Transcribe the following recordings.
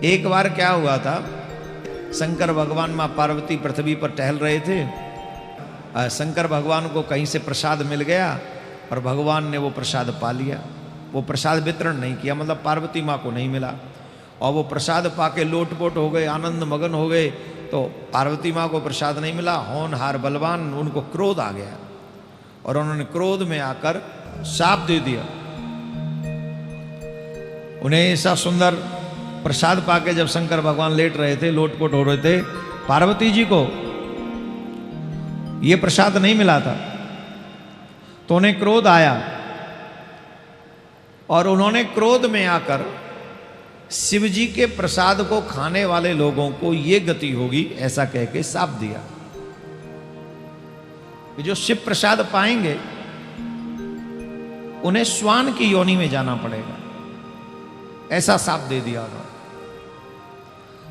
एक बार क्या हुआ था, शंकर भगवान माँ पार्वती पृथ्वी पर टहल रहे थे। शंकर भगवान को कहीं से प्रसाद मिल गया और भगवान ने वो प्रसाद पा लिया। वो प्रसाद वितरण नहीं किया, मतलब पार्वती माँ को नहीं मिला, और वो प्रसाद पाके लोटपोट हो गए, आनंद मगन हो गए। तो पार्वती माँ को प्रसाद नहीं मिला, होनहार बलवान उनको क्रोध आ गया और उन्होंने क्रोध में आकर शाप दे दिया। उन्हें ऐसा सुंदर प्रसाद पाके जब शंकर भगवान लेट रहे थे, लोटपोट हो रहे थे, पार्वती जी को ये प्रसाद नहीं मिला था, तो उन्हें क्रोध आया और उन्होंने क्रोध में आकर शिव जी के प्रसाद को खाने वाले लोगों को ये गति होगी ऐसा कह के शाप दिया कि जो शिव प्रसाद पाएंगे उन्हें श्वान की योनि में जाना पड़ेगा, ऐसा शाप दे दिया उन्होंने।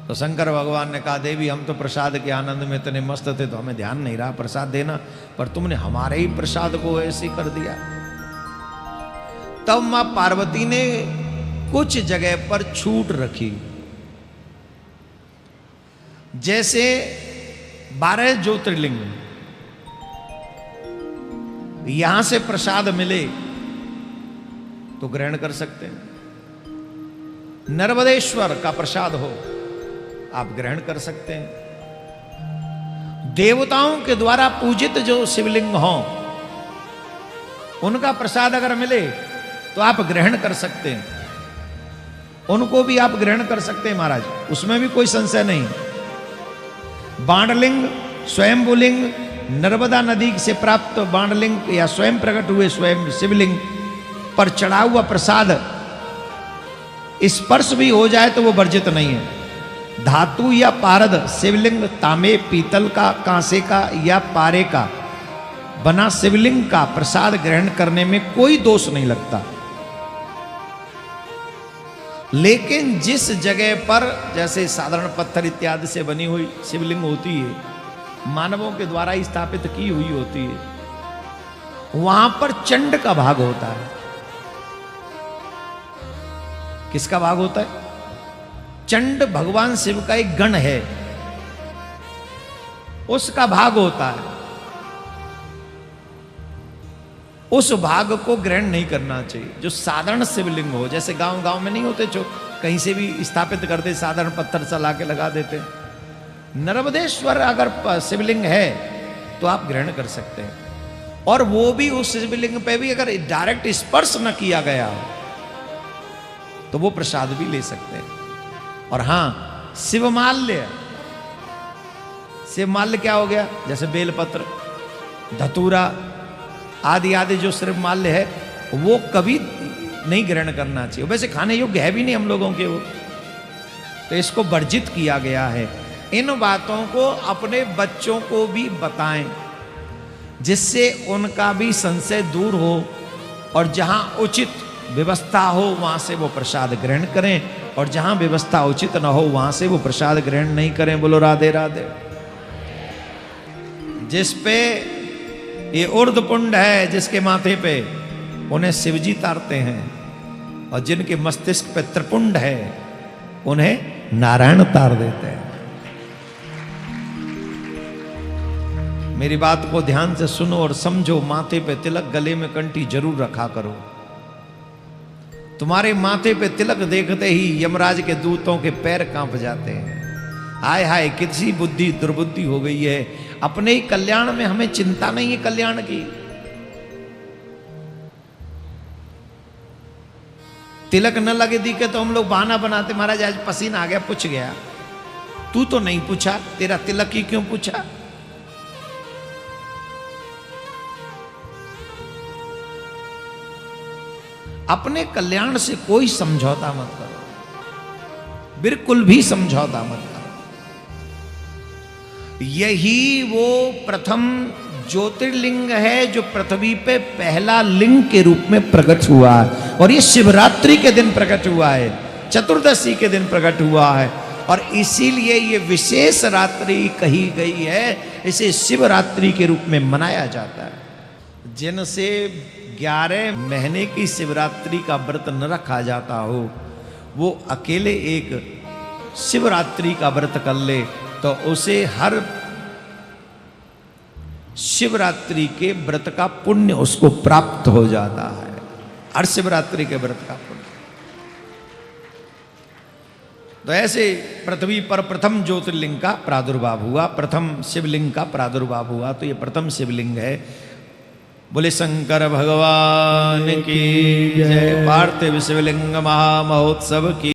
तो शंकर भगवान ने कहा, देवी हम तो प्रसाद के आनंद में इतने मस्त थे तो हमें ध्यान नहीं रहा प्रसाद देना, पर तुमने हमारे ही प्रसाद को ऐसे कर दिया। तब मां पार्वती ने कुछ जगह पर छूट रखी, जैसे 12 ज्योतिर्लिंग यहां से प्रसाद मिले तो ग्रहण कर सकते हैं। नर्मदेश्वर का प्रसाद हो आप ग्रहण कर सकते हैं। देवताओं के द्वारा पूजित जो शिवलिंग हो उनका प्रसाद अगर मिले तो आप ग्रहण कर सकते हैं, उनको भी आप ग्रहण कर सकते हैं महाराज, उसमें भी कोई संशय नहीं। बाणलिंग, स्वयंभुलिंग, नर्मदा नदी से प्राप्त बाणलिंग या स्वयं प्रकट हुए स्वयं शिवलिंग पर चढ़ा हुआ प्रसाद स्पर्श भी हो जाए तो वो वर्जित नहीं है। धातु या पारद शिवलिंग, तांबे, पीतल का, कांसे का या पारे का बना शिवलिंग का प्रसाद ग्रहण करने में कोई दोष नहीं लगता। लेकिन जिस जगह पर जैसे साधारण पत्थर इत्यादि से बनी हुई शिवलिंग होती है, मानवों के द्वारा स्थापित की हुई होती है, वहां पर चंड का भाग होता है। किसका भाग होता है? चंड भगवान शिव का एक गण है, उसका भाग होता है। उस भाग को ग्रहण नहीं करना चाहिए। जो साधारण शिवलिंग हो, जैसे गांव गांव में नहीं होते, जो कहीं से भी स्थापित करते, साधारण पत्थर सा ला के लगा देते। नर्मदेश्वर अगर शिवलिंग है तो आप ग्रहण कर सकते हैं, और वो भी उस शिवलिंग पे भी अगर डायरेक्ट स्पर्श न किया गया तो वो प्रसाद भी ले सकते हैं। और हां, शिवमाल्य, शिवमाल्य क्या हो गया? जैसे बेलपत्र, धतूरा आदि आदि जो शिवमाल्य है वो कभी नहीं ग्रहण करना चाहिए। वैसे खाने योग्य है भी नहीं हम लोगों के वो, तो इसको वर्जित किया गया है। इन बातों को अपने बच्चों को भी बताएं, जिससे उनका भी संशय दूर हो, और जहां उचित व्यवस्था हो वहां से वो प्रसाद ग्रहण करें, और जहां व्यवस्था उचित न हो वहां से वो प्रसाद ग्रहण नहीं करें। बोलो राधे राधे। जिस पे ये उर्ध पुंड है, जिसके माथे पे, उन्हें शिवजी तारते हैं, और जिनके मस्तिष्क पे त्रिपुंड है उन्हें नारायण तार देते हैं। मेरी बात को ध्यान से सुनो और समझो। माथे पे तिलक, गले में कंठी जरूर रखा करो। तुम्हारे माथे पे तिलक देखते ही यमराज के दूतों के पैर कांप जाते हैं। हाय हाय, किसी बुद्धि दुर्बुद्धि हो गई है। अपने ही कल्याण में हमें चिंता नहीं है कल्याण की। तिलक न लगे दिखे तो हम लोग बहाना बनाते, महाराज आज पसीना आ गया, पूछ गया। तू तो नहीं पूछा, तेरा तिलक ही क्यों पूछा? अपने कल्याण से कोई समझौता मत करो, बिल्कुल भी समझौता मत करो। यही वो प्रथम ज्योतिर्लिंग है जो पृथ्वी पे पहला लिंग के रूप में प्रकट हुआ है, और ये शिवरात्रि के दिन प्रकट हुआ है, चतुर्दशी के दिन प्रकट हुआ है, और इसीलिए ये विशेष रात्रि कही गई है। इसे शिवरात्रि के रूप में मनाया जाता है। जिनसे 11 महीने की शिवरात्रि का व्रत न रखा जाता हो, वो अकेले एक शिवरात्रि का व्रत कर ले तो उसे हर शिवरात्रि के व्रत का पुण्य उसको प्राप्त हो जाता है। हर शिवरात्रि के व्रत का पुण्य। तो ऐसे पृथ्वी पर प्रथम ज्योतिर्लिंग का प्रादुर्भाव हुआ, प्रथम शिवलिंग का प्रादुर्भाव हुआ। तो ये प्रथम शिवलिंग है। बोले शंकर भगवान की जय। पार्थिव शिवलिंग महामहोत्सव की